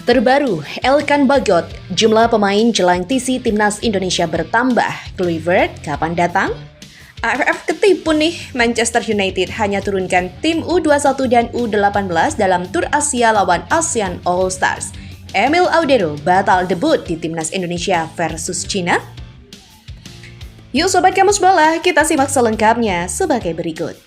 Terbaru, Elkan Bagot, jumlah pemain jelang TC Timnas Indonesia bertambah. Kluivert, kapan datang? AFF ketipu nih, Manchester United hanya turunkan tim U21 dan U18 dalam tur Asia lawan ASEAN All Stars. Emil Audero batal debut di Timnas Indonesia versus China. Yuk Sobat Kamus Bola, kita simak selengkapnya sebagai berikut.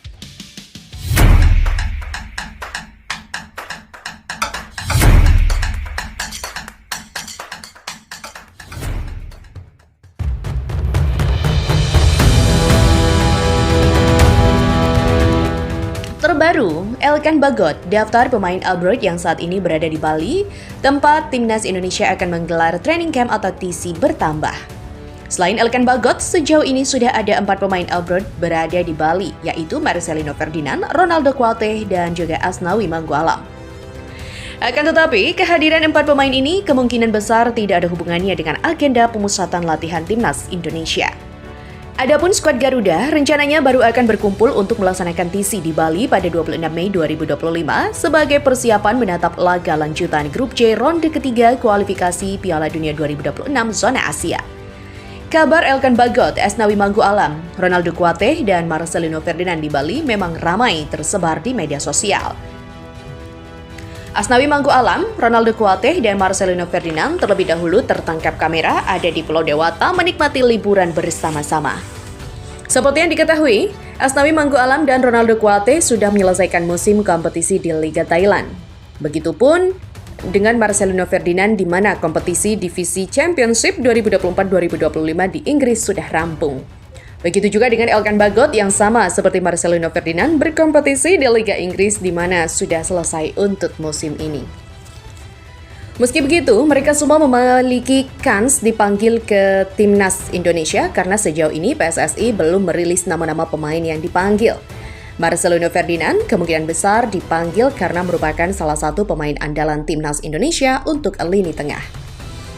Terbaru, Elkan Bagot, daftar pemain abroad yang saat ini berada di Bali, tempat Timnas Indonesia akan menggelar training camp atau TC bertambah. Selain Elkan Bagot, sejauh ini sudah ada 4 pemain abroad berada di Bali, yaitu Marcelino Ferdinand, Ronaldo Kuateh, dan juga Asnawi Mangkualam. Akan tetapi, kehadiran 4 pemain ini kemungkinan besar tidak ada hubungannya dengan agenda pemusatan latihan Timnas Indonesia. Adapun skuad Garuda rencananya baru akan berkumpul untuk melaksanakan TC di Bali pada 26 Mei 2025 sebagai persiapan menatap laga lanjutan Grup C ronde ketiga kualifikasi Piala Dunia 2026 zona Asia. Kabar Elkan Bagot, Asnawi Mangkualam, Ronaldo Kuateh, dan Marcelino Ferdinand di Bali memang ramai tersebar di media sosial. Asnawi Mangkualam, Ronaldo Kuateh, dan Marcelino Ferdinand terlebih dahulu tertangkap kamera ada di Pulau Dewata menikmati liburan bersama-sama. Seperti yang diketahui, Asnawi Mangkualam dan Ronaldo Kuateh sudah menyelesaikan musim kompetisi di Liga Thailand. Begitupun dengan Marcelino Ferdinand di mana kompetisi divisi Championship 2024-2025 di Inggris sudah rampung. Begitu juga dengan Elkan Bagot yang sama seperti Marcelino Ferdinand berkompetisi di Liga Inggris di mana sudah selesai untuk musim ini. Meski begitu, mereka semua memiliki kans dipanggil ke Timnas Indonesia karena sejauh ini PSSI belum merilis nama-nama pemain yang dipanggil. Marcelino Ferdinand kemungkinan besar dipanggil karena merupakan salah satu pemain andalan Timnas Indonesia untuk lini tengah.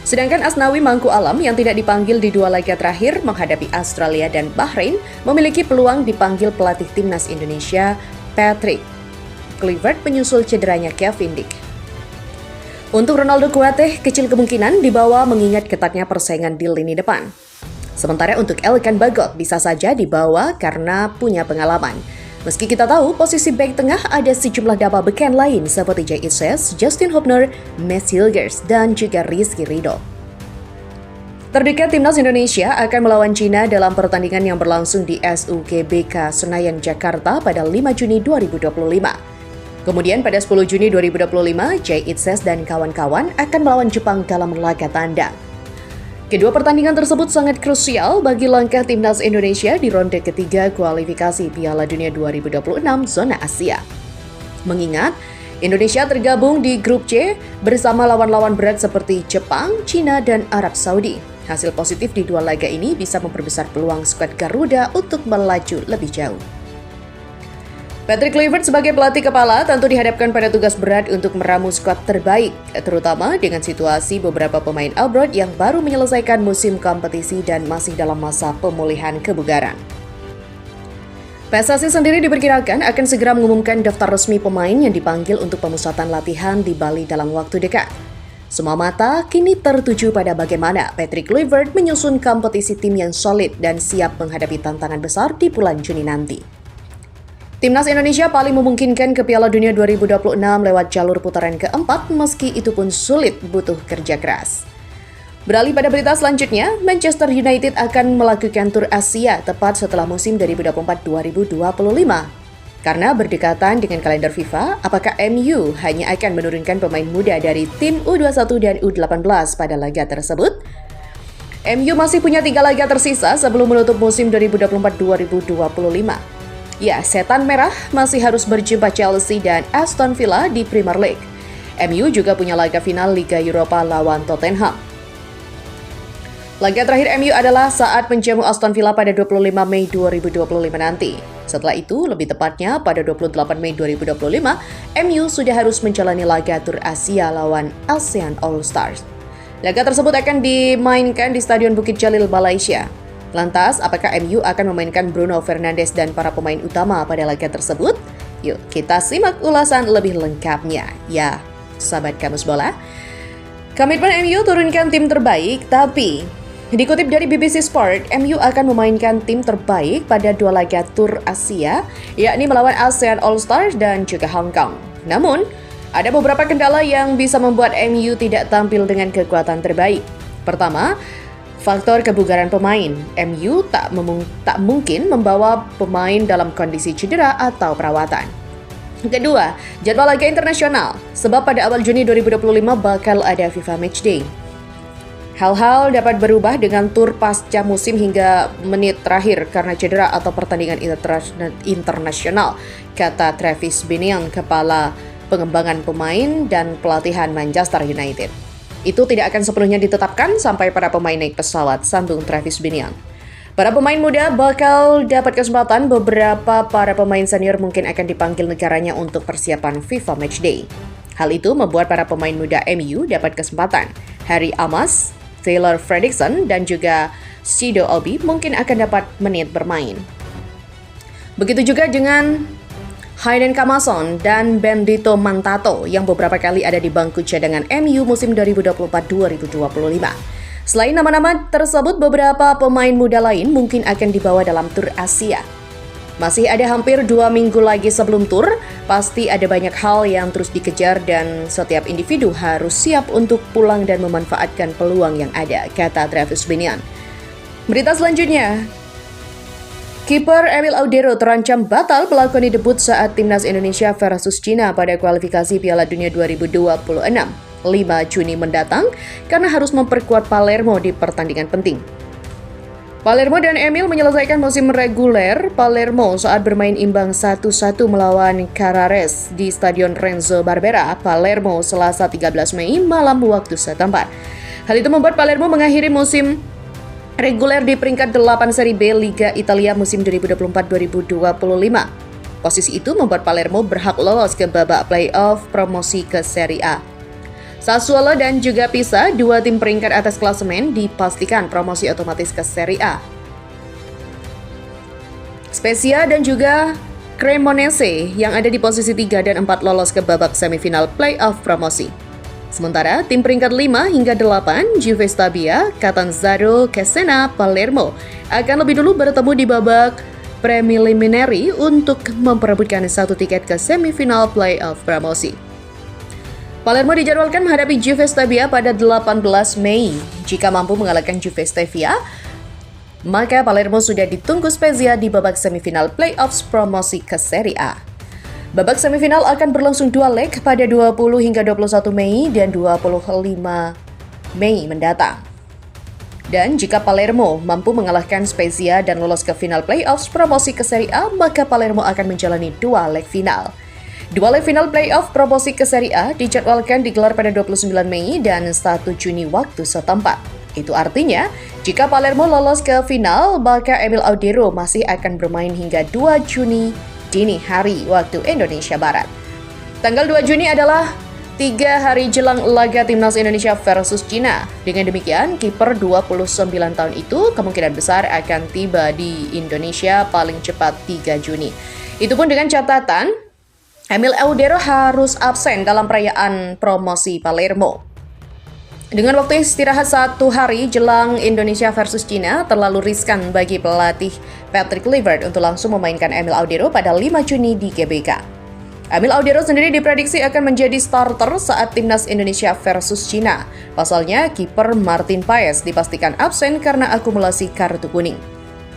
Sedangkan Asnawi Mangkualam yang tidak dipanggil di 2 laga terakhir menghadapi Australia dan Bahrain memiliki peluang dipanggil pelatih Timnas Indonesia, Patrick Kluivert, menyusul cederanya Kevin Dick. Untuk Ronaldo Kuateh, kecil kemungkinan dibawa mengingat ketatnya persaingan di lini depan. Sementara untuk Elkan Bagot bisa saja dibawa karena punya pengalaman. Meski kita tahu posisi bek tengah ada sejumlah daba beken lain seperti Jay Itzes, Justin Hubner, Mads Hilgers, dan juga Rizky Ridho. Terdekat Timnas Indonesia akan melawan China dalam pertandingan yang berlangsung di SUGBK Senayan, Jakarta pada 5 Juni 2025. Kemudian pada 10 Juni 2025, Jay Itzes dan kawan-kawan akan melawan Jepang dalam laga tandang. Kedua pertandingan tersebut sangat krusial bagi langkah Timnas Indonesia di ronde ketiga kualifikasi Piala Dunia 2026 zona Asia. Mengingat, Indonesia tergabung di Grup C bersama lawan-lawan berat seperti Jepang, China, dan Arab Saudi. Hasil positif di 2 laga ini bisa memperbesar peluang skuad Garuda untuk melaju lebih jauh. Patrick Kluivert sebagai pelatih kepala tentu dihadapkan pada tugas berat untuk meramu skuad terbaik, terutama dengan situasi beberapa pemain abroad yang baru menyelesaikan musim kompetisi dan masih dalam masa pemulihan kebugaran. PSSI sendiri diperkirakan akan segera mengumumkan daftar resmi pemain yang dipanggil untuk pemusatan latihan di Bali dalam waktu dekat. Semua mata kini tertuju pada bagaimana Patrick Kluivert menyusun kompetisi tim yang solid dan siap menghadapi tantangan besar di bulan Juni nanti. Timnas Indonesia paling memungkinkan ke Piala Dunia 2026 lewat jalur putaran keempat, meski itu pun sulit, butuh kerja keras. Beralih pada berita selanjutnya, Manchester United akan melakukan tur Asia tepat setelah musim 2024-2025. Karena berdekatan dengan kalender FIFA, apakah MU hanya akan menurunkan pemain muda dari tim U21 dan U18 pada laga tersebut? MU masih punya 3 laga tersisa sebelum menutup musim 2024-2025. Ya, setan merah masih harus berjumpa Chelsea dan Aston Villa di Premier League. MU juga punya laga final Liga Eropa lawan Tottenham. Laga terakhir MU adalah saat menjamu Aston Villa pada 25 Mei 2025 nanti. Setelah itu, lebih tepatnya pada 28 Mei 2025, MU sudah harus menjalani laga tur Asia lawan ASEAN All Stars. Laga tersebut akan dimainkan di Stadion Bukit Jalil, Malaysia. Lantas, apakah MU akan memainkan Bruno Fernandes dan para pemain utama pada laga tersebut? Yuk, kita simak ulasan lebih lengkapnya. Ya, sahabat Kamus Bola. Komitmen MU turunkan tim terbaik, tapi dikutip dari BBC Sport, MU akan memainkan tim terbaik pada 2 laga Tur Asia, yakni melawan ASEAN All Stars dan juga Hong Kong. Namun, ada beberapa kendala yang bisa membuat MU tidak tampil dengan kekuatan terbaik. Pertama, faktor kebugaran pemain. MU tak mungkin membawa pemain dalam kondisi cedera atau perawatan. Kedua, jadwal laga internasional, sebab pada awal Juni 2025 bakal ada FIFA Matchday. Hal-hal dapat berubah dengan tur pasca musim hingga menit terakhir karena cedera atau pertandingan internasional, kata Travis Binion, kepala pengembangan pemain dan pelatihan Manchester United. Itu tidak akan sepenuhnya ditetapkan sampai para pemain naik pesawat, sambung Travis Binion. Para pemain muda bakal dapat kesempatan, beberapa para pemain senior mungkin akan dipanggil negaranya untuk persiapan FIFA Matchday. Hal itu membuat para pemain muda MU dapat kesempatan. Harry Amos, Taylor Fredrickson, dan juga Sido Obi mungkin akan dapat menit bermain. Begitu juga dengan Hayden Kamason dan Bendito Mantato yang beberapa kali ada di bangku cadangan MU musim 2024-2025. Selain nama-nama tersebut, beberapa pemain muda lain mungkin akan dibawa dalam tur Asia. Masih ada hampir 2 minggu lagi sebelum tur, pasti ada banyak hal yang terus dikejar dan setiap individu harus siap untuk pulang dan memanfaatkan peluang yang ada, kata Travis Binion. Berita selanjutnya, kiper Emil Audero terancam batal melakoni debut saat Timnas Indonesia versus China pada kualifikasi Piala Dunia 2026. 5 Juni mendatang karena harus memperkuat Palermo di pertandingan penting. Palermo dan Emil menyelesaikan musim reguler Palermo saat bermain imbang 1-1 melawan Carares di Stadion Renzo Barbera, Palermo, Selasa 13 Mei malam waktu setempat. Hal itu membuat Palermo mengakhiri musim reguler di peringkat 8 Serie B Liga Italia musim 2024-2025. Posisi itu membuat Palermo berhak lolos ke babak playoff promosi ke Serie A. Sassuolo dan juga Pisa, 2 tim peringkat atas klasemen, dipastikan promosi otomatis ke Serie A. Spezia dan juga Cremonese yang ada di posisi 3 dan 4 lolos ke babak semifinal playoff promosi. Sementara tim peringkat 5 hingga 8, Juve Stabia, Catanzaro, Cesena, Palermo akan lebih dulu bertemu di babak preliminary untuk memperebutkan 1 tiket ke semifinal playoff promosi. Palermo dijadwalkan menghadapi Juve Stabia pada 18 Mei. Jika mampu mengalahkan Juve Stabia, maka Palermo sudah ditunggu Spezia di babak semifinal playoffs promosi ke Serie A. Babak semifinal akan berlangsung 2 leg pada 20 hingga 21 Mei dan 25 Mei mendatang. Dan jika Palermo mampu mengalahkan Spezia dan lolos ke final playoffs promosi ke Serie A, maka Palermo akan menjalani 2 leg final. 2 leg final playoff promosi ke Serie A dijadwalkan digelar pada 29 Mei dan 1 Juni waktu setempat. Itu artinya, jika Palermo lolos ke final, maka Emil Audero masih akan bermain hingga 2 Juni dini hari waktu Indonesia Barat. Tanggal 2 Juni adalah 3 hari jelang laga Timnas Indonesia versus China. Dengan demikian, kiper 29 tahun itu kemungkinan besar akan tiba di Indonesia paling cepat 3 Juni. Itu pun dengan catatan Emil Audero harus absen dalam perayaan promosi Palermo. Dengan waktu istirahat 1 hari jelang Indonesia versus China, terlalu riskan bagi pelatih Patrick Kluivert untuk langsung memainkan Emil Audero pada 5 Juni di GBK. Emil Audero sendiri diprediksi akan menjadi starter saat Timnas Indonesia versus China. Pasalnya, kiper Martin Paes dipastikan absen karena akumulasi kartu kuning.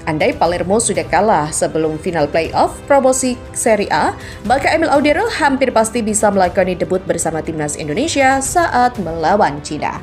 Andai Palermo sudah kalah sebelum final playoff promosi Serie A, maka Emil Audero hampir pasti bisa melakoni debut bersama Timnas Indonesia saat melawan China.